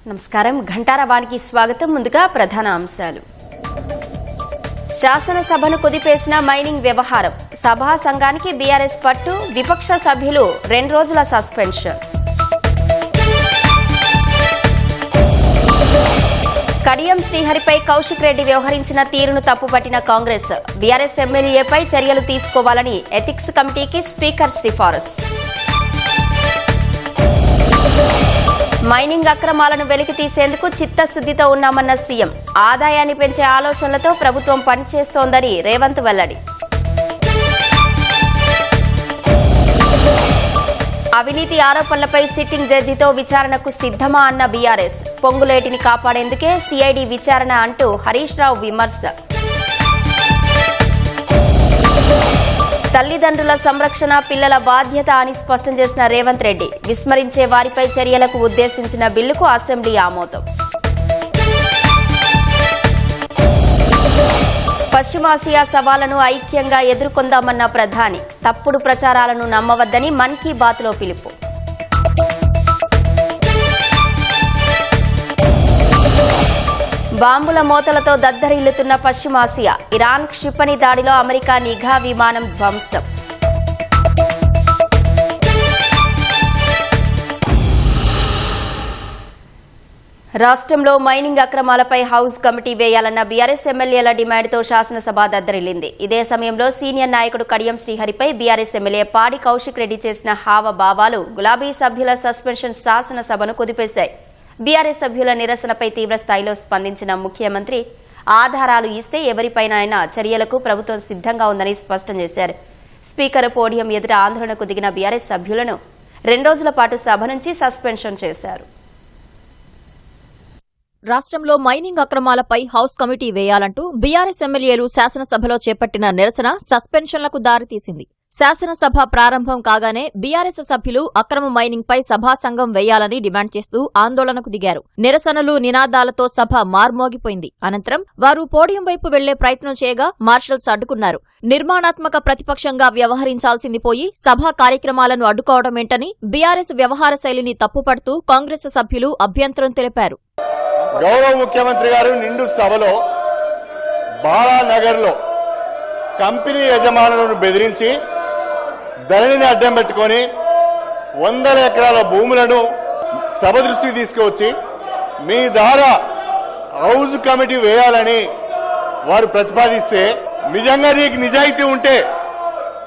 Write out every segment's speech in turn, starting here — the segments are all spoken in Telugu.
నమస్కారం. ఘంటారవానికి స్వాగతం. ముందుగా ప్రధాన అంశాలు. శాసనసభను కుదిపేసిన మైనింగ్ వ్యవహారం. సభా సంఘానికి బీఆర్ఎస్ పట్టు. విపక్ష సభ్యులు 2 రోజుల సస్పెన్షన్. కడియం శ్రీహరిపై కౌశిక్ రెడ్డి వ్యవహరించిన తీరును తప్పుపట్టిన కాంగ్రెస్. బీఆర్ఎస్ ఎమ్మెల్యేపై చర్యలు తీసుకోవాలని ఎథిక్స్ కమిటీకి స్పీకర్ సిఫారసు. మైనింగ్ అక్రమాలను వెలికి తీసేందుకు చిత్తశుద్దితో ఉన్నామన్న సీఎం. ఆదాయాన్ని పెంచే ఆలోచనలతో ప్రభుత్వం పనిచేస్తోందని రేవంత్ వెల్లడి. అవినీతి ఆరోపణలపై సిట్టింగ్ జడ్జితో విచారణకు సిద్దమా అన్న బీఆర్ఎస్. పొంగులేటిని కాపాడేందుకే సీఐడీ విచారణ అంటూ హరీష్ రావు విమర్శ. తల్లిదండ్రుల సంరక్షణ పిల్లల బాధ్యత అని స్పష్టం చేసిన రేవంత్ రెడ్డి. విస్మరించే వారిపై చర్యలకు ఉద్దేశించిన బిల్లుకు అసెంబ్లీ ఆమోదం. పశ్చిమాసియా సవాళ్లను ఐక్యంగా ఎదుర్కొందామన్న ప్రధాని. తప్పుడు ప్రచారాలను నమ్మవద్దని మన్ కీ బాత్లో పిలుపు. బాంబుల మోతలతో దద్దరిల్లుతున్న పశ్చిమాసియా. ఇరాన్ క్షిపణి దాడిలో అమెరికా నిఘా విమానం ధ్వంసం. రాష్ట్రంలో మైనింగ్ అక్రమాలపై హౌస్ కమిటీ వేయాలన్న బీఆర్ఎస్ ఎమ్మెల్యేల డిమాండ్తో శాసనసభ దద్దరిల్లింది. ఇదే సమయంలో సీనియర్ నాయకుడు కడియం శ్రీహరిపై బీఆర్ఎస్ ఎమ్మెల్యే పాడి కౌశిక్ రెడ్డి చేసిన హావభావాలు గులాబీ సభ్యుల సస్పెన్షన్ శాసనసభను కుదిపేశాయి. బీఆర్ఎస్ సభ్యుల నిరసనపై తీవ్రస్థాయిలో స్పందించిన ముఖ్యమంత్రి ఆధారాలు ఇస్తే ఎవరిపైనైనా చర్యలకు ప్రభుత్వం సిద్ధంగా ఉందని స్పష్టం చేశారు. స్పీకర్ పోడియం ఎదుట ఆందోళనకు దిగిన బీఆర్ఎస్ సభ్యులను 2 రోజుల పాటు సభ నుంచి సస్పెన్షన్ చేశారు. రాష్ట్రంలో మైనింగ్ అక్రమాలపై హౌస్ కమిటీ వేయాలంటూ బీఆర్ఎస్ ఎమ్మెల్యేలు శాసనసభలో చేపట్టిన నిరసన సస్పెన్షన్లకు దారితీసింది. శాసనసభ ప్రారంభం కాగానే బీఆర్ఎస్ సభ్యులు అక్రమ మైనింగ్ పై సభాసంఘం వేయాలని డిమాండ్ చేస్తూ ఆందోళనకు దిగారు. నిరసనలు నినాదాలతో సభ మార్మోగిపోయింది. అనంతరం వారు పోడియం వైపు వెళ్లే ప్రయత్నం చేయగా మార్షల్స్ అడ్డుకున్నారు. నిర్మాణాత్మక ప్రతిపక్షంగా వ్యవహరించాల్సింది పోయి సభా కార్యక్రమాలను అడ్డుకోవడమేంటని బీఆర్ఎస్ వ్యవహార శైలిని తప్పుపడుతూ కాంగ్రెస్ సభ్యులు అభ్యంతరం తెలిపారు. గౌరవ ముఖ్యమంత్రి గారు నిండు సభలో బాలానగర్లో కంపెనీ యజమానులను బెదిరించి ధరణిని అడ్డం పెట్టుకుని 100 ఎకరాల భూములను సభ దృష్టికి తీసుకువచ్చి మీ ద్వారా హౌస్ కమిటీ వేయాలని వారు ప్రతిపాదిస్తే, నిజంగా నీకు నిజాయితీ ఉంటే,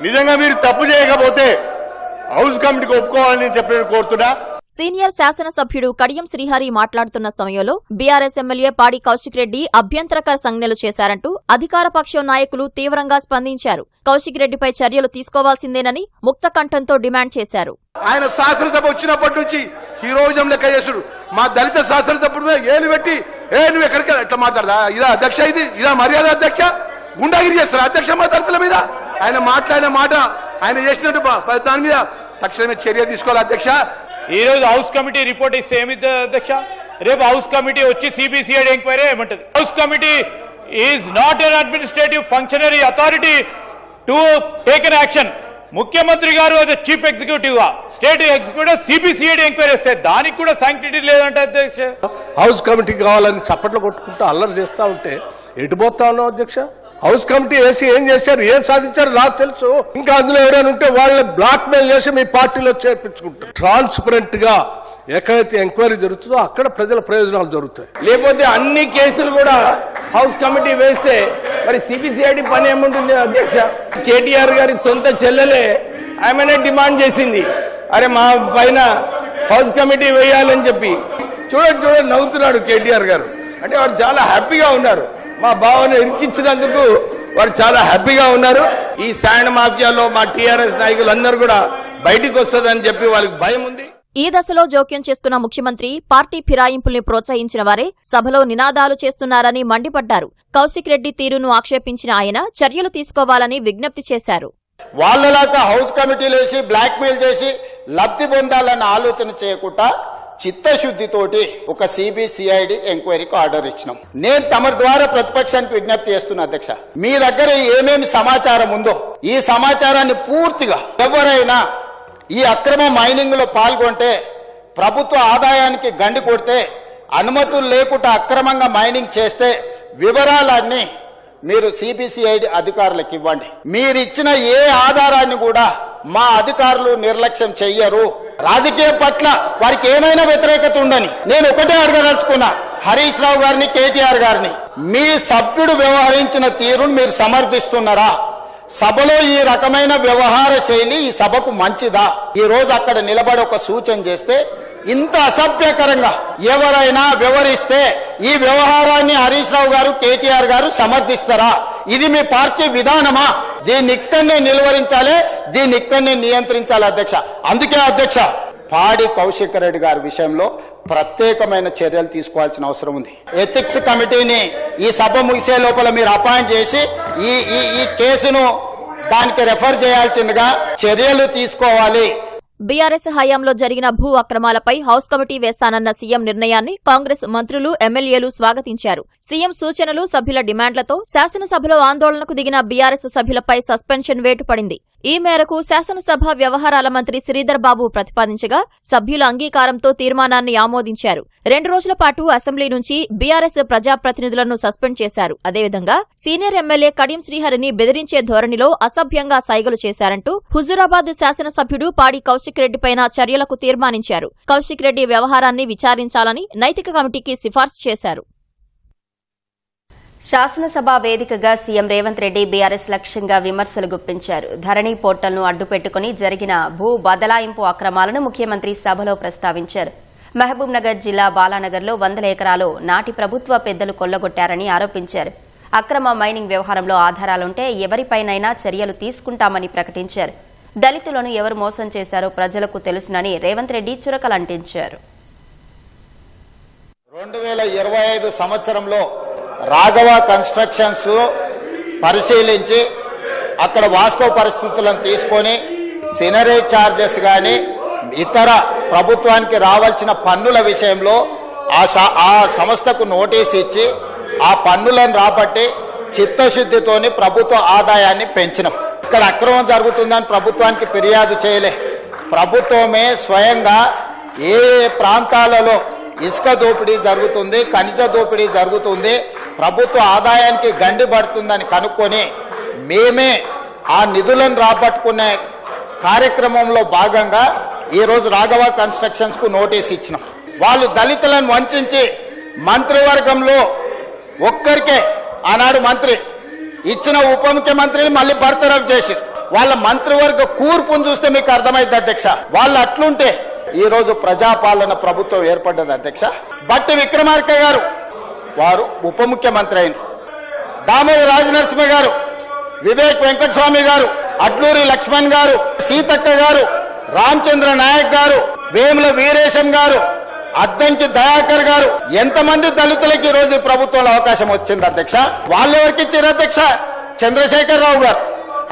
నిజంగా మీరు తప్పు చేయకపోతే హౌస్ కమిటీకి ఒప్పుకోవాలని చెప్పి కోరుతున్నా. సీనియర్ శాసనసభ్యుడు కడియం శ్రీహరి మాట్లాడుతున్న సమయంలో బీఆర్ఎస్ ఎమ్మెల్యే పాడి కౌశిక్ రెడ్డి అభ్యంతరకర సంజ్ఞలు చేశారంటూ అధికార పక్షం నాయకులు తీవ్రంగా స్పందించారు. కౌశిక్ రెడ్డిపై చర్యలు తీసుకోవాల్సిందేనని ముక్త కంఠంతో డిమాండ్ చేశారు. ఆయన శాసనసభ వచ్చినప్పటి నుంచి హీరోయిజం లెక్క చేసుడు. మా దళిత శాసనసభ్యుడు ఏలు పెట్టి నువ్వు ఎక్కడికి ఎట్లా మాట్లాడదా? ఇదా అధ్యక్ష? ఇదా మర్యాద అధ్యక్ష? గుండాగిరి చేస్తారా అధ్యక్ష మా దళితుల మీద? ఆయన మాట్లాడిన మాట, ఆయన చేసినట్టు దాని మీద తక్షణమే చర్య తీసుకోవాలి అధ్యక్ష. ఈ రోజు హౌస్ కమిటీ రిపోర్ట్ ఇస్తే ఏమిటి అధ్యక్ష? రేపు హౌస్ కమిటీ వచ్చి సిబిసిఐడి ఎంక్వైరీ ఏమంటది? House committee is not an administrative functionary authority to take an action. ముఖ్యమంత్రి గారు అదే చీఫ్ ఎగ్జిక్యూటివ్ గా స్టేట్ ఎగ్జిక్యూటివ్ సిబిసిఐడి ఎంక్వైరీ ఇస్తే దానికి కూడా శాంక్టిటీ లేదంటే అధ్యక్ష. హౌస్ కమిటీ కావాలని చప్పట్లు కొట్టుకుంటూ అల్లరి చేస్తా ఉంటే ఎటు పోతా ఉన్నావు అధ్యక్ష? హౌస్ కమిటీ వేసి ఏం చేశారు, ఏం సాధించారు నాకు తెలుసు. ఇంకా అందులో ఎవరైనా ఉంటే వాళ్ళని బ్లాక్ మెయిల్ చేసి మీ పార్టీలో చేర్పించుకుంటారు. ట్రాన్స్పరెంట్ గా ఎక్కడైతే ఎంక్వైరీ జరుగుతుందో అక్కడ ప్రజల ప్రయోజనాలు జరుగుతాయి. లేకపోతే అన్ని కేసులు కూడా హౌస్ కమిటీ వేస్తే మరి సిబిసిఐడి పని ఏముంటుంది అధ్యక్ష? కేటీఆర్ గారి సొంత చెల్లెలే ఆమెనే డిమాండ్ చేసింది, అరే మా పైన హౌస్ కమిటీ వేయాలని చెప్పి. చూడండి నవ్వుతున్నాడు కేటీఆర్ గారు. అంటే వారు చాలా హ్యాపీగా ఉన్నారు. మా భావన ఇరికించినందుకు వారు చాలా హ్యాపీగా ఉన్నారు. ఈ శాండ్ మాఫియాలో మా టీఆర్ఎస్ నాయకులందరూ కూడా బయటికి వస్తుందని చెప్పి వాళ్ళకి భయం ఉంది. ఈ దశలో జోక్యం చేసుకున్న ముఖ్యమంత్రి పార్టీ ఫిరాయింపుల్ని ప్రోత్సహించిన వారే సభలో నినాదాలు చేస్తున్నారని మండిపడ్డారు. కౌశిక్ రెడ్డి తీరును ఆక్షేపించిన ఆయన చర్యలు తీసుకోవాలని విజ్ఞప్తి చేశారు. వాళ్ళలాగా హౌస్ కమిటీలు వేసి బ్లాక్ మెయిల్ చేసి లబ్ధి పొందాలన్న ఆలోచన చేయకుండా చిత్తశుద్ధితోటి ఒక సిబిసిఐడి ఎంక్వైరీకి ఆర్డర్ ఇచ్చినాం. నేను తమరి ద్వారా ప్రతిపక్షానికి విజ్ఞప్తి చేస్తున్నా అధ్యక్ష, మీ దగ్గర ఏమేమి సమాచారం ఉందో ఈ సమాచారాన్ని పూర్తిగా ఎవరైనా ఈ అక్రమ మైనింగ్ లో పాల్గొంటే, ప్రభుత్వ ఆదాయానికి గండి కొడితే, అనుమతులు లేకుండా అక్రమంగా మైనింగ్ చేస్తే వివరాలన్నీ మీరు సిబిసిఐడి అధికారులకు ఇవ్వండి. మీరిచ్చిన ఏ ఆధారాన్ని కూడా మా అధికారులు నిర్లక్ష్యం చెయ్యరు. రాజకీయం పట్ల వారికి ఏమైనా వ్యతిరేకత ఉండని నేను ఒకటే అడగదలుచుకున్నా, హరీష్ రావు గారిని, కేటీఆర్ గారిని, మీ సభ్యుడు వ్యవహరించిన తీరును మీరు సమర్థిస్తున్నారా? సభలో ఈ రకమైన వ్యవహార శైలి ఈ సభకు మంచిదా? ఈ రోజు అక్కడ నిలబడి ఒక సూచన చేస్తే, ఇంత అసభ్యకరంగా ఎవరైనా వ్యవహరిస్తే ఈ వ్యవహారాన్ని హరీష్ రావు గారు, కేటీఆర్ గారు సమర్థిస్తారా? ఇది మీ పార్టీ విధానమా? దీన్ని ఇక్కడనే నిలువరించాలి, దీన్ని ఇక్కడనే నియంత్రించాలి అధ్యక్ష. అందుకే అధ్యక్ష, పాడి కౌశిక్ రెడ్డి గారి విషయంలో ప్రత్యేకమైన చర్యలు తీసుకోవాల్సిన అవసరం ఉంది. ఎథిక్స్ కమిటీని ఈ సభ ముగిసే లోపల మీరు అపాయింట్ చేసి ఈ కేసును దానికి రెఫర్ చేయాల్సిందిగా చర్యలు తీసుకోవాలి. బీఆర్ఎస్ హయాంలో జరిగిన భూ అక్రమాలపై హౌస్ కమిటీ వేస్తానన్న సీఎం నిర్ణయాన్ని కాంగ్రెస్ మంత్రులు, ఎమ్మెల్యేలు స్వాగతించారు. సీఎం సూచనలు, సభ్యుల డిమాండ్లతో శాసనసభలో ఆందోళనకు దిగిన బీఆర్ఎస్ సభ్యులపై సస్పెన్షన్ వేటు పడింది. ఈ మేరకు శాసనసభ వ్యవహారాల మంత్రి శ్రీధర్ బాబు ప్రతిపాదించగా సభ్యుల అంగీకారంతో తీర్మానాన్ని ఆమోదించారు. 2 రోజుల పాటు అసెంబ్లీ నుంచి బీఆర్ఎస్ ప్రజాప్రతినిధులను సస్పెండ్ చేశారు. అదేవిధంగా సీనియర్ ఎమ్మెల్యే కడియం శ్రీహరిని బెదిరించే ధోరణిలో అసభ్యంగా సైగలు చేశారంటూ హుజూరాబాద్ శాసనసభ్యుడు పాడి కౌశిక్ రెడ్డిపైన చర్యలకు తీర్మానించారు. కౌశిక్ రెడ్డి వ్యవహారాన్ని విచారించాలని నైతిక కమిటీకి సిఫార్సు చేశారు. శాసనసభ వేదికగా సీఎం రేవంత్ రెడ్డి బీఆర్ఎస్ లక్ష్యంగా విమర్శలు గుప్పించారు. ధరణి పోర్టల్ను అడ్డుపెట్టుకుని జరిగిన భూ బదలాయింపు అక్రమాలను ముఖ్యమంత్రి సభలో ప్రస్తావించారు. మహబూబ్ నగర్ జిల్లా బాలానగర్లో 100 ఎకరాలు నాటి ప్రభుత్వ పెద్దలు కొల్లగొట్టారని ఆరోపించారు. అక్రమ మైనింగ్ వ్యవహారంలో ఆధారాలుంటే ఎవరిపైనైనా చర్యలు తీసుకుంటామని ప్రకటించారు. దళితులను ఎవరు మోసం చేశారో ప్రజలకు తెలుసునని రేవంత్ రెడ్డి చురకలంటించారు. 2025 సంవత్సరంలో రాఘవ కన్స్ట్రక్షన్స్ పరిశీలించి అక్కడ వాస్తవ పరిస్థితులను తీసుకొని సినరేజ్ ఛార్జెస్ కానీ ఇతర ప్రభుత్వానికి రావాల్సిన పన్నుల విషయంలో ఆ సంస్థకు నోటీస్ ఇచ్చి ఆ పన్నులను రాబట్టి చిత్తశుద్ధితోని ప్రభుత్వ ఆదాయాన్ని పెంచినాం. ఇక్కడ అక్రమం జరుగుతుందని ప్రభుత్వానికి ఫిర్యాదు చేయలే. ప్రభుత్వమే స్వయంగా ఏ ప్రాంతాలలో ఇసుక దోపిడీ జరుగుతుంది, ఖనిజ దోపిడీ జరుగుతుంది, ప్రభుత్వ ఆదాయానికి గండి పడుతుందని కనుక్కొని మేమే ఆ నిధులను రాబట్టుకునే కార్యక్రమంలో భాగంగా ఈరోజు రాఘవ కన్స్ట్రక్షన్స్ కు నోటీస్ ఇచ్చినాం. వాళ్ళు దళితులను వంచి మంత్రివర్గంలో ఒక్కరికే ఆనాడు మంత్రి ఇచ్చిన ఉప ముఖ్యమంత్రిని మళ్ళీ బర్తరఫ్ చేసి వాళ్ళ మంత్రివర్గ కూర్పును చూస్తే మీకు అర్థమైంది అధ్యక్ష. వాళ్ళు అట్లుంటే ఈ రోజు ప్రజాపాలన ప్రభుత్వం ఏర్పడ్డది అధ్యక్ష. బట్టి విక్రమార్క గారు వారు ఉప ముఖ్యమంత్రి అయిన, దామోదర రాజనరసింహ గారు, వివేక్ వెంకటస్వామి గారు, అడ్లూరి లక్ష్మణ్ గారు, సీతక్క గారు, రామచంద్ర నాయక్ గారు, వేముల వీరేశం గారు, అద్దంకి దయాకర్ గారు, ఎంతమంది దళితులకి ఈ రోజు ప్రభుత్వంలో అవకాశం వచ్చింది అధ్యక్ష. వాళ్ళు ఎవరికి ఇచ్చారు అధ్యక్ష? చంద్రశేఖర్ రావు గారు,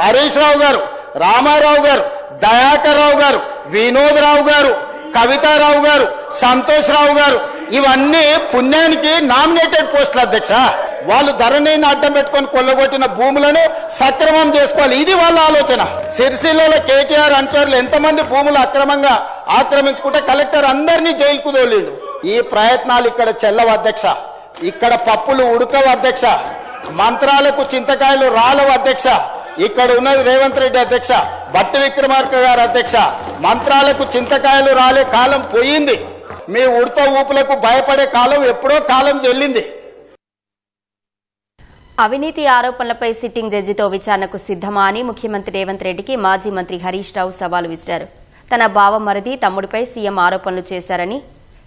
హరీష్ రావు గారు, రామారావు గారు, దయాకర్ రావు గారు, వినోద్ రావు గారు, కవితారావు గారు, సంతోష్ రావు గారు, ఇవన్నీ పుణ్యానికి నామినేటెడ్ పోస్టులు అధ్యక్ష. వాళ్ళు ధరణిని అడ్డం పెట్టుకొని కొల్లగొట్టిన భూములను సక్రమం చేసుకోవాలి, ఇది వాళ్ళ ఆలోచన. సిరిసిల్లలో కేటీఆర్ అనుచరులు ఎంతమంది భూములు అక్రమంగా ఆక్రమించుకుంటే కలెక్టర్ అందరినీ జైలుకు తోలిండు. ఈ ప్రయత్నాలు ఇక్కడ చెల్లవు అధ్యక్ష. ఇక్కడ పప్పులు ఉడకవు అధ్యక్ష. మంత్రాలకు చింతకాయలు రాలవు అధ్యక్ష. ఇక్కడ ఉన్నది రేవంత్ రెడ్డి అధ్యక్ష, బట్టి విక్రమార్క గారు అధ్యక్ష. మంత్రాలకు చింతకాయలు రాలే కాలం పోయింది. మీ ఉడత ఊపులకు భయపడే కాలం ఎప్పుడో కాలం చెల్లింది. అవినీతి ఆరోపణలపై సిట్టింగ్ జడ్జితో విచారణకు సిద్దమా అని ముఖ్యమంత్రి రేవంత్ రెడ్డికి మాజీ మంత్రి హరీష్ రావు సవాలు విసిరారు. తన బావమరిది తమ్ముడిపై సీఎం ఆరోపణలు చేశారని,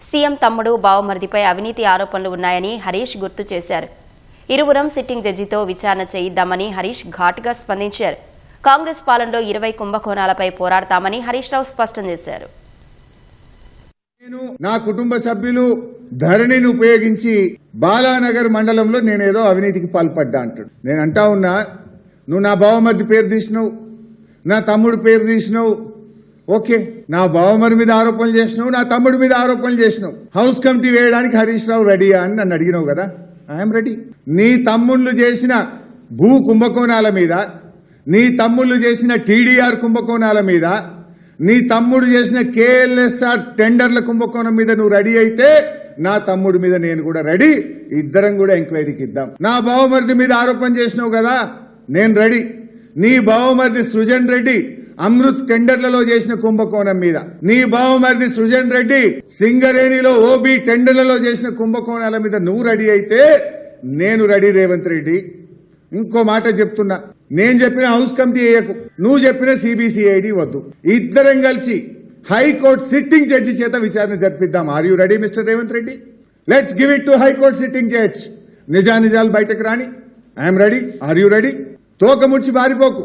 సీఎం తమ్ముడు బావమరిదిపై అవినీతి ఆరోపణలు ఉన్నాయని హరీష్ గుర్తు చేశారు. ఇరువురం సిట్టింగ్ జడ్జితో విచారణ చేయిద్దామని హరీష్ ఘాటుగా స్పందించారు. కాంగ్రెస్ పాలనలో 20 కుంభకోణాలపై పోరాడతామని హరీష్ రావు స్పష్టం చేశారు. నా కుటుంబ సభ్యులు ధరణిని ఉపయోగించి బాలానగర్ మండలంలో నేనేదో అవినీతికి పాల్పడ్డా అంటాడు. నేను అంటా ఉన్నా, నువ్వు నా బావమరిది పేరు తీసినావు, నా తమ్ముడు పేరు తీసినావు, ఓకే, నా బావమరి మీద ఆరోపణలు చేసినావు, నా తమ్ముడి మీద ఆరోపణలు చేసినావు, హౌస్ కమిటీ వేయడానికి హరీష్ రావు రెడీయా అని నన్ను అడిగినావు కదా. I'm ready. నీ తమ్ముళ్ళు చేసిన భూ కుంభకోణాల మీద, నీ తమ్ముళ్ళు చేసిన టీడీఆర్ కుంభకోణాల మీద, నీ తమ్ముడు చేసిన కేఎల్ఎస్ఆర్ టెండర్ల కుంభకోణం మీద నువ్వు రెడీ అయితే నా తమ్ముడి మీద నేను కూడా రెడీ. ఇద్దరం కూడా ఎంక్వైరీకి ఇద్దాం. నా బావమరిది మీద ఆరోపణ చేసినావు కదా, నేను రెడీ. నీ బావమరిది సృజన్ రెడ్డి అమృత్ టెండర్లలో చేసిన కుంభకోణం మీద, నీ బావమరిది సృజన్ రెడ్డి సింగరేణిలో ఓబీ టెండర్లలో చేసిన కుంభకోణాల మీద నువ్వు రెడీ అయితే నేను రెడీ. రేవంత్ రెడ్డి, ఇంకో మాట చెప్తున్నా, నేను చెప్పిన హౌస్ కమిటీ వేయకు, నువ్వు చెప్పిన సిబిసిఐడి వద్దు. ఇద్దరం కలిసి హైకోర్టు సిట్టింగ్ జడ్జి చేత విచారణ జరిపిద్దాం. Are you ready mister Revanth Reddy? Let's give it to high court sitting judge. నిజానిజాలు బయటకు రాని. I'm ready. Are you ready? తోక ముడిచి బారిపోకు,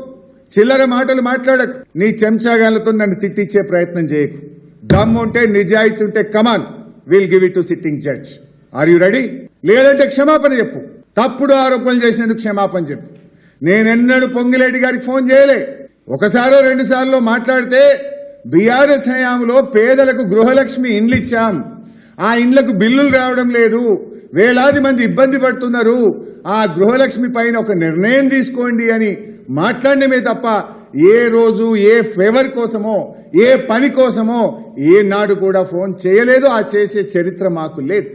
చిల్లర మాటలు మాట్లాడకు, నీ చెంచాగాలతో నన్ను తిట్టించే ప్రయత్నం చేయకు. దమ్ముంటే నిజాయితీ ఉంటే come on, will give it to sitting judge. Are you ready? లేదంటే క్షమాపణ చెప్పు. తప్పుడు ఆరోపణలు చేసినందుకు క్షమాపణ చెప్పు. నేనెన్నడూ పొంగిలేటి గారికి ఫోన్ చేయలే. ఒకసారో 2 సార్లు మాట్లాడితే బీఆర్ఎస్ హయాంలో పేదలకు గృహలక్ష్మి ఇండ్లు ఇచ్చాం, ఆ ఇండ్లకు బిల్లులు రావడం లేదు, వేలాది మంది ఇబ్బంది పడుతున్నారు, ఆ గృహలక్ష్మి పైన ఒక నిర్ణయం తీసుకోండి అని మాట్లాడమే తప్ప ఏ రోజు ఏ ఫేవర్ కోసమో ఏ పని కోసమో ఏనాడు కూడా ఫోన్ చేయలేదు. ఆ చేసే చరిత్ర మాకు లేదు.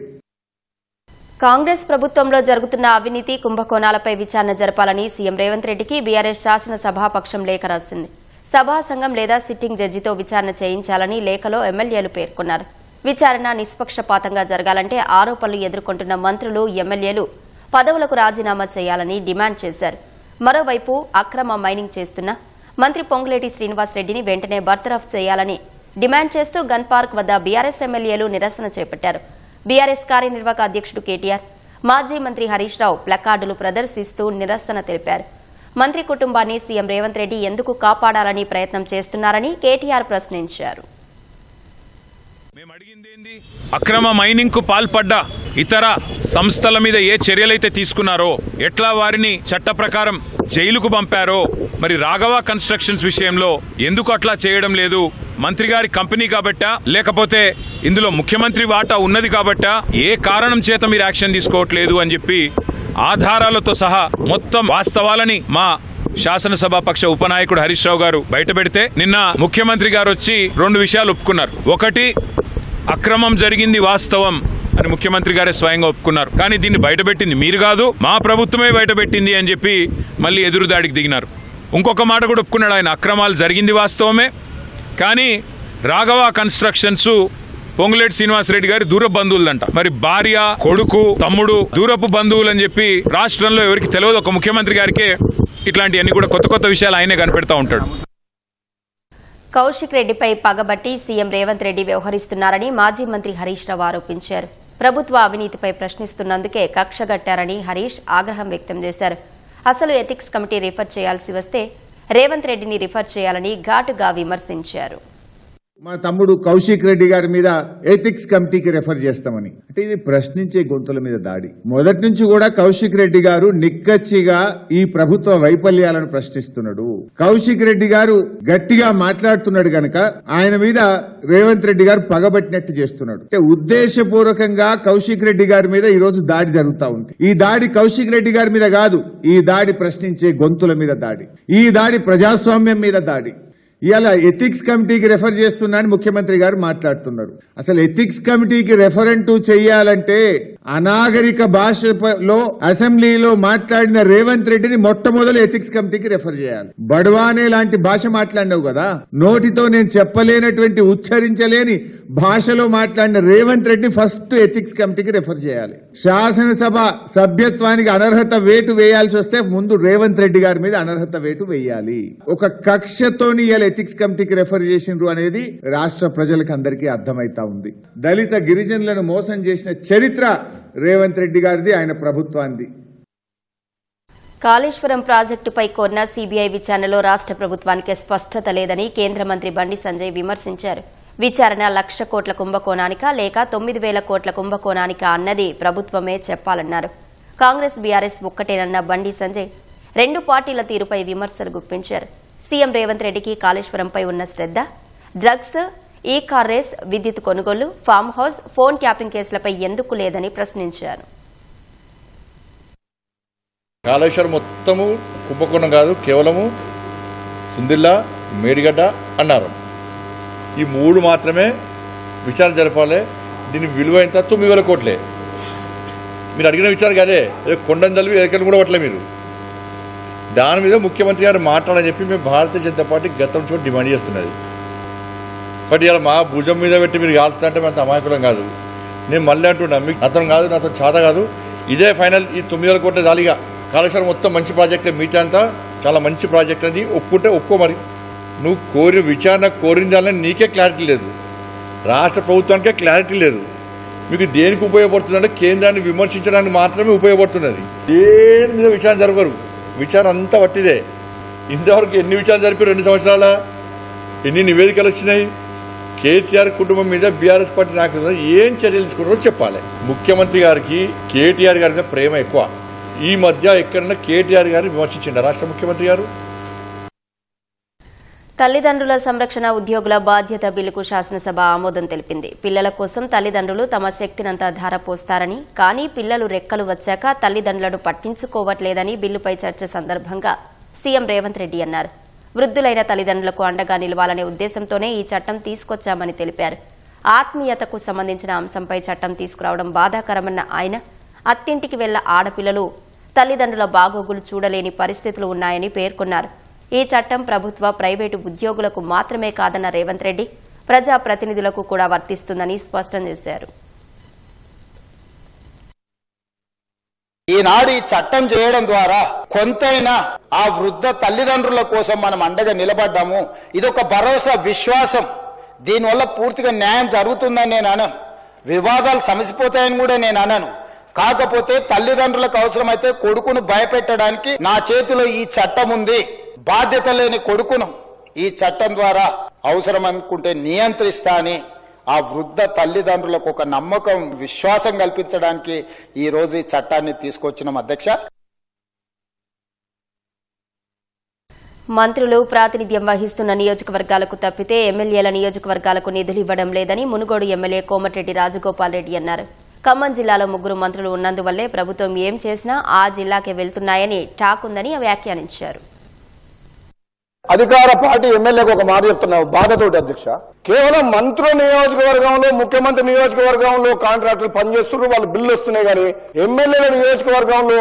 కాంగ్రెస్ ప్రభుత్వంలో జరుగుతున్న అవినీతి కుంభకోణాలపై విచారణ జరపాలని సీఎం రేవంత్ రెడ్డికి బీఆర్ఎస్ శాసనసభాపక్షం లేఖ రాసింది. సభా సంఘం లేదా సిట్టింగ్ జడ్జితో విచారణ చేయించాలని లేఖలో ఎమ్మెల్యేలు పేర్కొన్నారు. విచారణ నిష్పక్షపాతంగా జరగాలంటే ఆరోపణలు ఎదుర్కొంటున్న మంత్రులు, ఎమ్మెల్యేలు పదవులకు రాజీనామా చేయాలని డిమాండ్ చేశారు. మరోవైపు అక్రమ మైనింగ్ చేస్తున్న మంత్రి పొంగులేటి శ్రీనివాసరెడ్డిని వెంటనే బర్తరఫ్ చేయాలని డిమాండ్ చేస్తూ గన్ పార్క్ వద్ద బీఆర్ఎస్ ఎమ్మెల్యేలు నిరసన చేపట్టారు. బీఆర్ఎస్ కార్యనిర్వాహక అధ్యక్షుడు కేటీఆర్, మాజీ మంత్రి హరీష్ రావు ప్లకార్డులు ప్రదర్శిస్తూ నిరసన తెలిపారు. మంత్రి కుటుంబాన్ని సీఎం రేవంత్ రెడ్డి ఎందుకు కాపాడాలని ప్రయత్నం చేస్తున్నారని కేటీఆర్ ప్రశ్నించారు. అక్రమ మైనింగ్ కు పాల్పడ్డ ఇతర సంస్థల మీద ఏ చర్యలైతే తీసుకున్నారో, ఎట్లా వారిని చట్ట ప్రకారం జైలుకు పంపారో, మరి రాఘవ కన్స్ట్రక్షన్స్ విషయంలో ఎందుకు అట్లా చేయడం లేదు? మంత్రి గారి కంపెనీ కాబట్టా, లేకపోతే ఇందులో ముఖ్యమంత్రి వాటా ఉన్నది కాబట్టా, ఏ కారణం చేత మీరు యాక్షన్ తీసుకోవట్లేదు అని చెప్పి ఆధారాలతో సహా మొత్తం వాస్తవాలని మా శాసనసభాపక్ష ఉపనాయకుడు హరీష్ రావు గారు బయటపెడితే నిన్న ముఖ్యమంత్రి గారు వచ్చి 2 విషయాలు ఒప్పుకున్నారు. ఒకటి, అక్రమం జరిగింది వాస్తవం అని ముఖ్యమంత్రి గారే స్వయంగా ఒప్పుకున్నారు. కానీ దీన్ని బయటపెట్టింది మీరు కాదు, మా ప్రభుత్వమే బయటపెట్టింది అని చెప్పి మళ్ళీ ఎదురుదాడికి దిగినారు. ఇంకొక మాట కూడా ఒప్పుకున్నాడు ఆయన, అక్రమాలు జరిగింది వాస్తవమే, కానీ రాఘవ కన్స్ట్రక్షన్స్ పొంగులేటి శ్రీనివాసరెడ్డి గారి దూర బంధువులంట. మరి భార్య, కొడుకు, తమ్ముడు దూరపు బంధువులు అని చెప్పి రాష్ట్రంలో ఎవరికి తెలియదు, ఒక ముఖ్యమంత్రి గారికే ఇట్లాంటివన్నీ కూడా కొత్త కొత్త విషయాలు ఆయనే కనిపెడతా ఉంటాడు. కౌశిక్ రెడ్డిపై పగబట్టి సీఎం రేవంత్ రెడ్డి వ్యవహరిస్తున్నారని మాజీ మంత్రి హరీష్ రావు ఆరోపించారు. ప్రభుత్వ అవినీతిపై ప్రశ్నిస్తున్నందుకే కక్షగట్టారని హరీష్ ఆగ్రహం వ్యక్తం చేశారు. అసలు ఎథిక్స్ కమిటీ రిఫర్ చేయాల్సి వస్తే రేవంత్ రెడ్డిని రిఫర్ చేయాలని ఘాటుగా విమర్శించారు. మా తమ్ముడు కౌశిక్ రెడ్డి గారి మీద ఎథిక్స్ కమిటీకి రెఫర్ చేస్తామని అంటే ఇది ప్రశ్నించే గొంతుల మీద దాడి. మొదటి నుంచి కూడా కౌశిక్ రెడ్డి గారు నిక్కచ్చిగా ఈ ప్రభుత్వ వైఫల్యాలను ప్రశ్నిస్తున్నాడు. కౌశిక్ రెడ్డి గారు గట్టిగా మాట్లాడుతున్నాడు గనక ఆయన మీద రేవంత్ రెడ్డి గారు పగబట్టినట్టు చేస్తున్నాడు. అంటే ఉద్దేశపూర్వకంగా కౌశిక్ రెడ్డి గారి మీద ఈ రోజు దాడి జరుగుతా ఉంది. ఈ దాడి కౌశిక్ రెడ్డి గారి మీద కాదు, ఈ దాడి ప్రశ్నించే గొంతుల మీద దాడి, ఈ దాడి ప్రజాస్వామ్యం మీద దాడి. ఇవాళ ఎథిక్స్ కమిటీకి రెఫర్ చేస్తున్నా అని ముఖ్యమంత్రి గారు మాట్లాడుతున్నారు. అసలు ఎథిక్స్ కమిటీకి రెఫరెంట్ చేయాలంటే అనాగరిక భాషలో అసెంబ్లీలో మాట్లాడిన రేవంత్ రెడ్డిని మొట్టమొదలు ఎథిక్స్ కమిటీకి రెఫర్ చేయాలి. బడ్వానే లాంటి భాష మాట్లాడినావు కదా, నోటితో నేను చెప్పలేనటువంటి ఉచ్చరించలేని భాషలో మాట్లాడిన రేవంత్ రెడ్డిని ఫస్ట్ ఎథిక్స్ కమిటీకి రెఫర్ చేయాలి. శాసనసభ సభ్యత్వానికి అనర్హత వేటు వేయాల్సి వస్తే ముందు రేవంత్ రెడ్డి గారి మీద అనర్హత వేటు వేయాలి. ఒక కక్షతోని ఎథిక్స్ కమిటీకి రెఫర్ చేసిండ్రు అనేది రాష్ట్ర ప్రజలకు అందరికీ అర్థమైతా ఉంది. దళిత గిరిజనులను మోసం చేసిన చరిత్ర రేవంత్ రెడ్డి గారిది, ఆయన ప్రభుత్వాన్ని. కాళేశ్వరం ప్రాజెక్టుపై కోరిన సీబీఐ విచారణలో రాష్ట్ర ప్రభుత్వానికి స్పష్టత లేదని కేంద్ర మంత్రి బండి సంజయ్ విమర్శించారు. విచారణ 1,00,000 కోట్ల కుంభకోణానికా లేక 9,000 కోట్ల కుంభకోణానికా అన్నది ప్రభుత్వమే చెప్పాలన్నారు. కాంగ్రెస్ బీఆర్ఎస్ ఒక్కటేనన్న బండి సంజయ్ 2 పార్టీల తీరుపై విమర్శలు గుప్పించారు. సీఎం రేవంత్ రెడ్డికి కాళేశ్వరంపై ఉన్న శ్రద్ధ డ్రగ్స్, ఈ కార్ రేస్, విద్యుత్ కొనుగోలు, ఫామ్ హౌస్, ఫోన్ ట్యాపింగ్ కేసులపై ఎందుకు లేదని ప్రశ్నించారు. కాళేశ్వరం మొత్తము కుంభకోణం కాదు, కేవలము సుందిల్లా, మేడిగడ్డ, అన్నారం ఈ 3 మాత్రమే విచారణ జరపాలి. దీని విలువ ఎంత? 9,000 కోట్లే. మీరు అడిగిన విచారణ అదే, కొండను తల్లి ఎక్కడిని కూడా పట్టలే మీరు. దాని మీద ముఖ్యమంత్రి గారు మాట్లాడని చెప్పి మేము భారతీయ జనతా పార్టీ గతం నుంచి డిమాండ్ చేస్తున్నది. బట్ ఇలా మా భుజం మీద పెట్టి మీరు కాల్స్తా అంటే అంత అమాయకులం కాదు. నేను మళ్ళీ అంటున్నా, మీకు అతను కాదు, నాతో చాత కాదు, ఇదే ఫైనల్. ఈ 9,000 కోట్ల జాలిగా కాళేశ్వరం మొత్తం మంచి ప్రాజెక్టే, మిగతా అంతా చాలా మంచి ప్రాజెక్ట్ అది ఒప్పుకుంటే ఒప్పుకో. మరి నువ్వు కోరి విచారణ కోరిందాలని నీకే క్లారిటీ లేదు, రాష్ట్ర ప్రభుత్వానికే క్లారిటీ లేదు. మీకు దేనికి ఉపయోగపడుతుందంటే కేంద్రాన్ని విమర్శించడానికి మాత్రమే ఉపయోగపడుతున్నది. దేని మీద విచారణ జరగరు. విచారణ అంతా వట్టిదే. ఇంతవరకు ఎన్ని విచారణ జరిపి 2 సంవత్సరాల ఎన్ని నివేదికలు వచ్చినాయి? కేసీఆర్ కుటుంబం మీద బీఆర్ఎస్ పార్టీ నాయకులు ఏం చర్యలు తీసుకుంటారో చెప్పాలి. ముఖ్యమంత్రి గారికి కేటీఆర్ గారి మీద ప్రేమ ఎక్కువ. ఈ మధ్య ఎక్కడన్నా కేటీఆర్ గారిని విమర్శించిండ రాష్ట్ర ముఖ్యమంత్రి గారు? తల్లిదండ్రుల సంరక్షణ ఉద్యోగుల బాధ్యత బిల్లుకు శాసనసభ ఆమోదం తెలిపింది. పిల్లల కోసం తల్లిదండ్రులు తమ శక్తినంతా ధారపోస్తారని, కానీ పిల్లలు రెక్కలు వచ్చాక తల్లిదండ్రులను పట్టించుకోవట్లేదని బిల్లుపై చర్చ సందర్భంగా సీఎం రేవంత్ రెడ్డి అన్నారు. వృద్ధులైన తల్లిదండ్రులకు అండగా నిలవాలనే ఉద్దేశంతోనే ఈ చట్టం తీసుకొచ్చామని తెలిపారు. ఆత్మీయతకు సంబంధించిన అంశంపై చట్టం తీసుకురావడం బాధాకరమన్న ఆయన, అత్తింటికి వెళ్ల ఆడపిల్లలు తల్లిదండ్రుల బాగోగులు చూడలేని పరిస్థితులు ఉన్నాయని పేర్కొన్నారు. ఈ చట్టం ప్రభుత్వ, ప్రైవేటు ఉద్యోగులకు మాత్రమే కాదన్న రేవంత్ రెడ్డి, ప్రజాప్రతినిధులకు కూడా వర్తిస్తుందని స్పష్టం చేశారు. ఈనాడు ఈ చట్టం చేయడం ద్వారా కొంతైనా ఆ వృద్ధ తల్లిదండ్రుల కోసం మనం అండగా నిలబడ్డాము. ఇదొక భరోసా, విశ్వాసం. దీనివల్ల పూర్తిగా న్యాయం జరుగుతుందని నేను అనను, వివాదాలు సమసిపోతాయని కూడా నేను అనను. కాకపోతే తల్లిదండ్రులకు అవసరమైతే కొడుకును భయపెట్టడానికి నా చేతిలో ఈ చట్టం ఉంది. బాధ్యత లేని కొడుకును ఈ చట్టం ద్వారా అవసరం అనుకుంటే నియంత్రిస్తా అని ఆ వృద్ధ తల్లిదండ్రులకు ఒక నమ్మకం, విశ్వాసం కల్పించడానికి ఈ రోజు ఈ చట్టాన్ని తీసుకొచ్చినాం అధ్యక్ష. మంత్రులు ప్రాతినిధ్యం వహిస్తున్న నియోజకవర్గాలకు తప్పితే ఎమ్మెల్యేల నియోజకవర్గాలకు నిధులు ఇవ్వడం లేదని మునుగోడు ఎమ్మెల్యే కోమటిరెడ్డి రాజగోపాల్ రెడ్డి అన్నారు. ఖమ్మం జిల్లాలో 3 మంత్రులు ఉన్నందువల్లే ప్రభుత్వం ఏం చేసినా ఆ జిల్లాకే వెళ్తున్నాయని టాక్ ఉందని వ్యాఖ్యానించారు. అధికార పార్టీ ఎమ్మెల్యేకి ఒక మాట చెప్తున్నావు బాధతోటి అధ్యక్ష. కేవలం మంత్రుల నియోజకవర్గంలో, ముఖ్యమంత్రి నియోజకవర్గంలో కాంట్రాక్టులు పనిచేస్తున్నారు, వాళ్ళు బిల్లు వస్తున్నాయి. కానీ ఎమ్మెల్యేల నియోజకవర్గంలో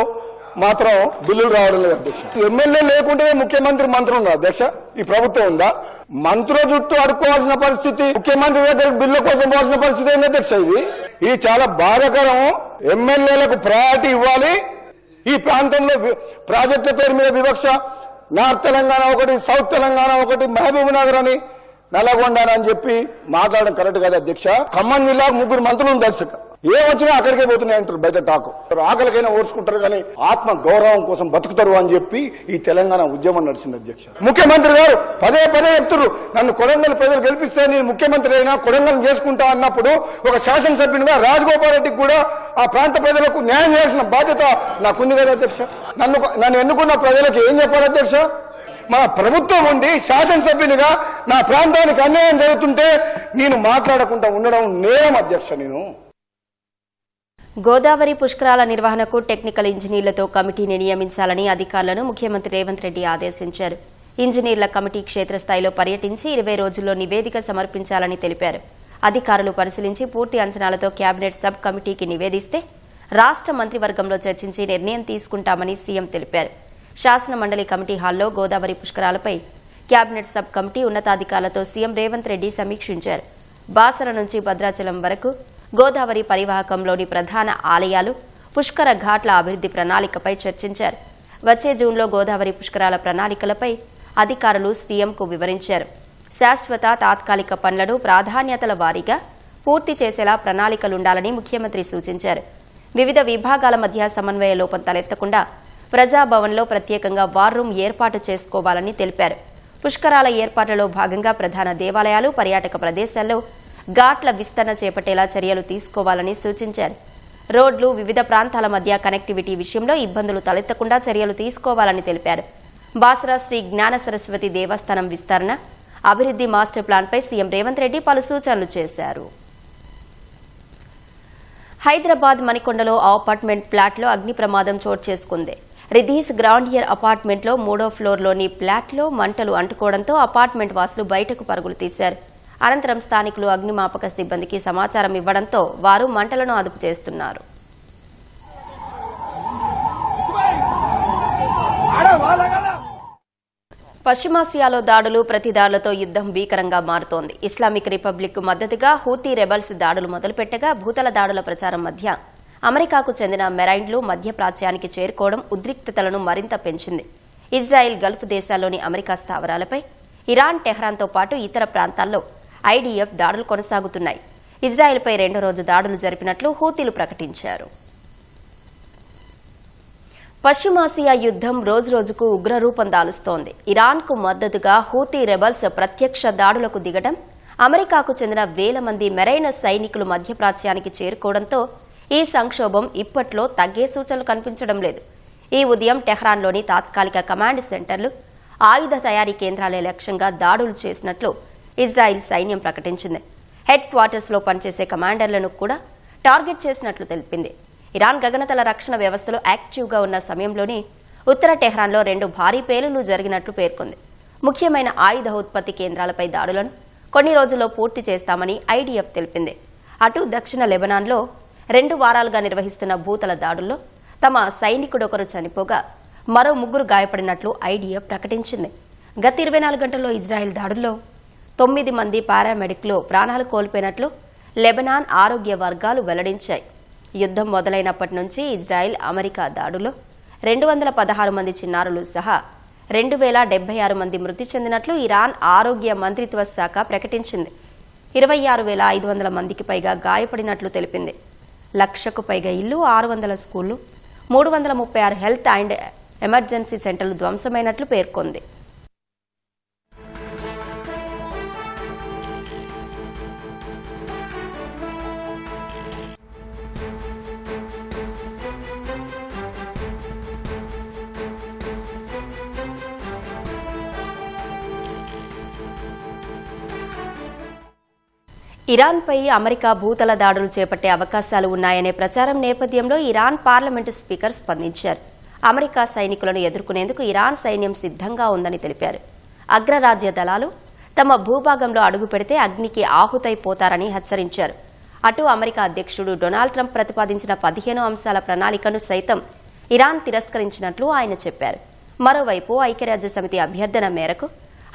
మాత్రం బిల్లులు రావడం లేదు అధ్యక్ష. ఎమ్మెల్యే లేకుంటే ముఖ్యమంత్రి మంత్రులు ఉన్నారు అధ్యక్ష. ఈ ప్రభుత్వం ఉందా? మంత్రుల చుట్టూ అడుక్కోవాల్సిన పరిస్థితి, ముఖ్యమంత్రి దగ్గర బిల్లు కోసం పోవాల్సిన పరిస్థితి ఏంటి అధ్యక్ష? ఇది చాలా బాధాకరం. ఎమ్మెల్యేలకు ప్రయారిటీ ఇవ్వాలి. ఈ ప్రాంతంలో ప్రాజెక్టుల పేరు మీద వివక్ష, నార్త్ తెలంగాణ ఒకటి, సౌత్ తెలంగాణ ఒకటి, మహబూబ్ నగర్ అని, నల్లగొండ అని చెప్పి మాట్లాడడం కరెక్ట్ కాదు అధ్యక్ష. ఖమ్మం జిల్లాకు 3 మంత్రులు దర్శక ఏమొచ్చినా అక్కడికే పోతున్నాయి అంటారు బయట టాకు. ఆకలికైనా ఓర్చుకుంటారు కానీ ఆత్మ గౌరవం కోసం బతుకుతారు అని చెప్పి ఈ తెలంగాణ ఉద్యమం నడిచింది అధ్యక్ష. ముఖ్యమంత్రి గారు పదే చెప్తున్నారు, నన్ను కొడంగల్ ప్రజలు గెలిపిస్తే నేను ముఖ్యమంత్రి అయినా కొడంగల్ చేసుకుంటా అన్నప్పుడు ఒక శాసనసభ్యునిగా రాజగోపాల్ రెడ్డికి కూడా ఆ ప్రాంత ప్రజలకు న్యాయం చేయాల్సిన బాధ్యత నాకుంది కదా అధ్యక్ష. నన్ను ఎన్నుకున్న ప్రజలకు ఏం చెప్పాలి అధ్యక్ష? మన ప్రభుత్వం ఉండి శాసనసభ్యునిగా నా ప్రాంతానికి అన్యాయం జరుగుతుంటే నేను మాట్లాడకుండా ఉండడం నేరం అధ్యక్ష. నేను గోదావరి పుష్కరాల నిర్వహణకు టెక్నికల్ ఇంజనీర్లతో కమిటీని నియమించాలని అధికారులను ముఖ్యమంత్రి రేవంత్ రెడ్డి ఆదేశించారు. ఇంజనీర్ల కమిటీ క్షేత్రస్థాయిలో పర్యటించి 20 రోజుల్లో నివేదిక సమర్పించాలని తెలిపారు. అధికారులు పరిశీలించి పూర్తి అంచనాలతో కేబినెట్ సబ్ కమిటీకి నివేదిస్తే రాష్ట్ర మంత్రివర్గంలో చర్చించి నిర్ణయం తీసుకుంటామని సీఎం తెలిపారు. శాసన మండలి కమిటీ హాల్లో గోదావరి పుష్కరాలపై కేబినెట్ సబ్ కమిటీ ఉన్నతాధికారులతో సీఎం రేవంత్ రెడ్డి సమీక్షించారు. బాసర నుంచి భద్రాచలం వరకు గోదావరి పరివాహకంలోని ప్రధాన ఆలయాలు, పుష్కర ఘాట్ల అభివృద్ది ప్రణాళికపై చర్చించారు. వచ్చే జూన్లో గోదావరి పుష్కరాల ప్రణాళికలపై అధికారులు సీఎంకు వివరించారు. శాశ్వత, తాత్కాలిక పనులను ప్రాధాన్యతల వారీగా పూర్తి చేసేలా ప్రణాళికలుండాలని ముఖ్యమంత్రి సూచించారు. వివిధ విభాగాల మధ్య సమన్వయ లోపం తలెత్తకుండా ప్రజాభవన్లో ప్రత్యేకంగా వార్ రూమ్ ఏర్పాటు చేసుకోవాలని తెలిపారు. పుష్కరాల ఏర్పాట్లలో భాగంగా ప్రధాన దేవాలయాలు, పర్యాటక ప్రదేశాల్లో ఘాట్ల విస్తరణ చేపట్టేలా చర్యలు తీసుకోవాలని సూచించారు. రోడ్లు, వివిధ ప్రాంతాల మధ్య కనెక్టివిటీ విషయంలో ఇబ్బందులు తలెత్తకుండా చర్యలు తీసుకోవాలని తెలిపారు. బాసరా శ్రీ జ్ఞాన సరస్వతి దేవస్థానం విస్తరణ, అభివృద్ధి మాస్టర్ ప్లాన్పై సీఎం రేవంత్ రెడ్డి పలు సూచనలు చేశారు. హైదరాబాద్ మణికొండలో అపార్ట్మెంట్ ఫ్లాట్లో అగ్ని ప్రమాదం చోటు చేసుకుంది. రిధీస్ గ్రాండియర్ అపార్ట్మెంట్లో 3వ ఫ్లోర్లోని ఫ్లాట్లో మంటలు అంటుకోవడంతో అపార్ట్మెంట్ వాసులు బయటకు పరుగులు తీశారు. అనంతరం స్థానికులు అగ్నిమాపక సిబ్బందికి సమాచారం ఇవ్వడంతో వారు మంటలను అదుపు చేస్తున్నారు. పశ్చిమాసియాలో దాడులు ప్రతిదాడులతో యుద్దం భీకరంగా మారుతోంది. ఇస్లామిక్ రిపబ్లిక్ మద్దతుగా హూతీ రెబల్స్ దాడులు మొదలుపెట్టగా భూతల దాడుల ప్రచారం మధ్య అమెరికాకు చెందిన మెరైన్లు మధ్యప్రాచ్యానికి చేరుకోవడం ఉద్రిక్తతలను మరింత పెంచింది. ఇజ్రాయెల్ గల్ఫ్ దేశాల్లోని అమెరికా స్థావరాలపై ఇరాన్, టెహ్రాన్తో పాటు ఇతర ప్రాంతాల్లో ఐడీఎఫ్ దాడులు కొనసాగుతున్నాయి. ఇజ్రాయెల్పై 2వ రోజు దాడులు జరిపినట్లు హూతీలు ప్రకటించారు. పశ్చిమాసియా యుద్దం రోజురోజుకు ఉగ్రరూపం దాలుస్తోంది. ఇరాన్కు మద్దతుగా హూతీ రెబల్స్ ప్రత్యక్ష దాడులకు దిగడం, అమెరికాకు చెందిన వేల మంది మెరైన్ సైనికులు మధ్యప్రాచ్యానికి చేరుకోవడంతో ఈ సంక్షోభం ఇప్పట్లో తగ్గే సూచనలు కనిపించడం లేదు. ఈ ఉదయం టెహ్రాన్లోని తాత్కాలిక కమాండ్ సెంటర్లు, ఆయుధ తయారీ కేంద్రాలే లక్ష్యంగా దాడులు చేసినట్లు ఇజ్రాయిల్ సైన్యం ప్రకటించింది. హెడ్ క్వార్టర్స్లో పనిచేసే కమాండర్లను కూడా టార్గెట్ చేసినట్లు తెలిపింది. ఇరాన్ గగనతల రక్షణ వ్యవస్థలు యాక్టివ్గా ఉన్న సమయంలోనే ఉత్తర టెహ్రాన్లో 2 భారీ పేలుళ్లు జరిగినట్లు పేర్కొంది. ముఖ్యమైన ఆయుధ ఉత్పత్తి కేంద్రాలపై దాడులను కొన్ని రోజుల్లో పూర్తి చేస్తామని ఐడీఎఫ్ తెలిపింది. అటు దక్షిణ లెబనాన్లో 2 వారాలుగా నిర్వహిస్తున్న భూతల దాడుల్లో తమ సైనికుడొకరు చనిపోగా మరో 3 గాయపడినట్లు ఐడీఎఫ్ ప్రకటించింది. గత 24 గంటల్లో ఇజ్రాయెల్ దాడుల్లో 9 మంది పారామెడిక్లు ప్రాణాలు కోల్పోయినట్లు లెబనాన్ ఆరోగ్య వర్గాలు వెల్లడించాయి. యుద్దం మొదలైనప్పటి నుంచి ఇజ్రాయెల్, అమెరికా దాడుల్లో 216 మంది చిన్నారులు సహా 2076 మంది మృతి చెందినట్లు ఇరాన్ ఆరోగ్య మంత్రిత్వ శాఖ ప్రకటించింది. 26,500 మందికి పైగా గాయపడినట్లు తెలిపింది. 1,00,000కు పైగా ఇళ్లు, 600 స్కూళ్లు, 336 హెల్త్ అండ్ ఎమర్జెన్సీ సెంటర్లు ధ్వంసమైనట్లు పేర్కొంది. ఇరాన్పై అమెరికా భూతల దాడులు చేపట్టే అవకాశాలు ఉన్నాయనే ప్రచారం నేపథ్యంలో ఇరాన్ పార్లమెంటు స్పీకర్ స్పందించారు. అమెరికా సైనికులను ఎదుర్కొనేందుకు ఇరాన్ సైన్యం సిద్ధంగా ఉందని తెలిపారు. అగ్రరాజ్య దళాలు తమ భూభాగంలో అడుగు పెడితే అగ్నికి ఆహుతైపోతారని హెచ్చరించారు. అటు అమెరికా అధ్యక్షుడు డొనాల్డ్ ట్రంప్ ప్రతిపాదించిన 15 అంశాల ప్రణాళికను సైతం ఇరాన్ తిరస్కరించినట్లు ఆయన చెప్పారు. మరోవైపు ఐక్యరాజ్యసమితి అభ్యర్థన మేరకు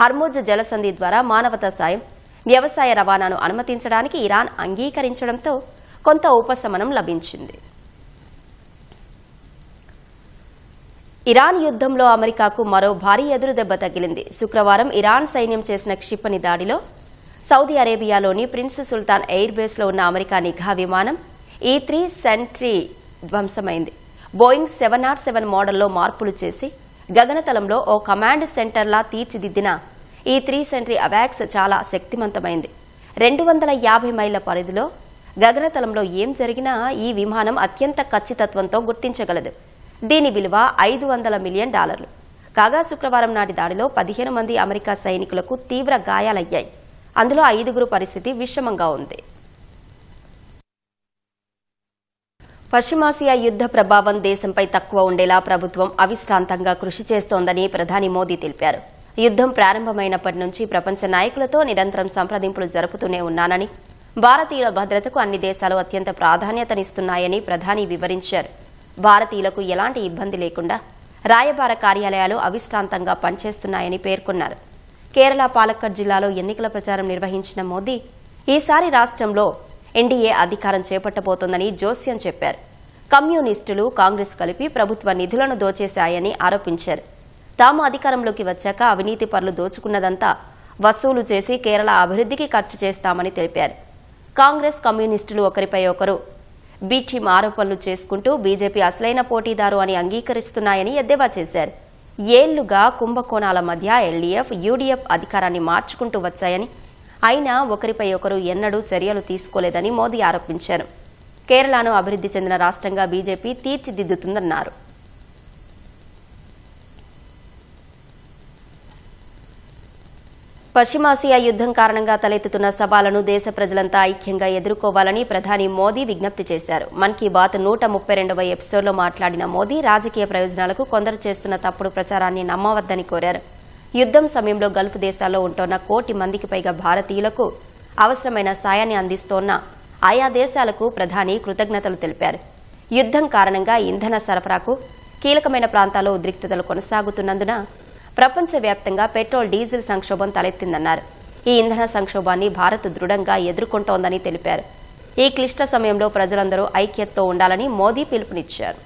హర్ముజ్ జలసంధి ద్వారా మానవతా సాయం, వ్యవసాయ రవాణాను అనుమతించడానికి ఇరాన్ అంగీకరించడంతో కొంత ఉపశమనం లభించింది. ఇరాన్ యుద్దంలో అమెరికాకు మరో భారీ ఎదురుదెబ్బ తగిలింది. శుక్రవారం ఇరాన్ సైన్యం చేసిన క్షిపణి దాడిలో సౌదీ అరేబియాలోని ప్రిన్స్ సుల్తాన్ ఎయిర్ బేస్లో ఉన్న అమెరికా నిఘా విమానం E-3 సెంట్రీ ధ్వంసమైంది. బోయింగ్ 707 మోడల్లో మార్పులు చేసి గగనతలంలో ఓ కమాండ్ సెంటర్లా తీర్చిదిద్దిన E-3 సెంట్రీ అవాక్స్ చాలా శక్తివంతమైంది. 250 మైళ్ల పరిధిలో గగనతలంలో ఏం జరిగినా ఈ విమానం అత్యంత ఖచ్చితత్వంతో గుర్తించగలదు. దీని విలువ $500 మిలియన్. కాగా శుక్రవారం నాటి దాడిలో 15 మంది అమెరికా సైనికులకు తీవ్ర గాయాలయ్యాయి. అందులో 5గురు పరిస్థితి విషమంగా ఉంది. పశ్చిమాసియా యుద్ధ ప్రభావం దేశంపై తక్కువ ఉండేలా ప్రభుత్వం అవిశ్రాంతంగా కృషి చేస్తోందని ప్రధాని మోదీ తెలిపారు. యుద్దం ప్రారంభమైనప్పటి నుంచి ప్రపంచ నాయకులతో నిరంతరం సంప్రదింపులు జరుపుతూనే ఉన్నానని, భారతీయుల భద్రతకు అన్ని దేశాలు అత్యంత ప్రాధాన్యతనిస్తున్నాయని ప్రధాని వివరించారు. భారతీయులకు ఎలాంటి ఇబ్బంది లేకుండా రాయబార కార్యాలయాలు అవిశ్రాంతంగా పనిచేస్తున్నాయని పేర్కొన్నారు. కేరళ పాలక్కడ్ జిల్లాలో ఎన్నికల ప్రచారం నిర్వహించిన మోదీ ఈసారి రాష్ట్రంలో ఎన్డీఏ అధికారం చేపట్టబోతోందని జోస్యం చెప్పారు. కమ్యూనిస్టులు, కాంగ్రెస్ కలిపి ప్రభుత్వ నిధులను దోచేశాయని ఆరోపించారు. తాము అధికారంలోకి వచ్చాక అవినీతి పరులు దోచుకున్నదంతా వసూలు చేసి కేరళ అభివృద్ధికి ఖర్చు చేస్తామని తెలిపారు. కాంగ్రెస్, కమ్యూనిస్టులు ఒకరిపై ఒకరు బీటీం ఆరోపణలు చేసుకుంటూ బీజేపీ అసలైన పోటీదారు అని అంగీకరిస్తున్నాయని ఎద్దేవా చేశారు. ఏళ్లుగా కుంభకోణాల మధ్య ఎల్డీఎఫ్, యూడీఎఫ్ అధికారాన్ని మార్చుకుంటూ వచ్చాయని, అయినా ఒకరిపై ఒకరు ఎన్నడూ చర్యలు తీసుకోలేదని మోదీ ఆరోపించారు. కేరళను అభివృద్ధి చెందిన రాష్ట్రంగా బీజేపీ తీర్చిదిద్దుతుందన్నారు. పశ్చిమాసియా యుద్ధం కారణంగా తలెత్తుతున్న సవాళ్లను దేశ ప్రజలంతా ఐక్యంగా ఎదుర్కోవాలని ప్రధాని మోదీ విజ్ఞప్తి చేశారు. మన్ కీ బాత్ 132వ ఎపిసోడ్లో మాట్లాడిన మోదీ రాజకీయ ప్రయోజనాలకు కొందరు చేస్తున్న తప్పుడు ప్రచారాన్ని నమ్మవద్దని కోరారు. యుద్ధం సమయంలో గల్ఫ్ దేశాల్లో ఉంటోన్న 1 కోటి మందికి పైగా భారతీయులకు అవసరమైన సాయాన్ని అందిస్తోన్న ఆయా దేశాలకు ప్రధాని కృతజ్ఞతలు తెలిపారు. యుద్ధం కారణంగా ఇంధన సరఫరాకు కీలకమైన ప్రాంతాల్లో ఉద్రిక్తతలు కొనసాగుతున్నందున ప్రపంచవ్యాప్తంగా పెట్రోల్ డీజిల్ సంక్షోభం తలెత్తిందన్నారు. ఈ ఇంధన సంక్షోభాన్ని భారత్ దృఢంగా ఎదుర్కొంటోందని తెలిపారు. ఈ క్లిష్ట సమయంలో ప్రజలందరూ ఐక్యతతో ఉండాలని మోదీ పిలుపునిచ్చారు.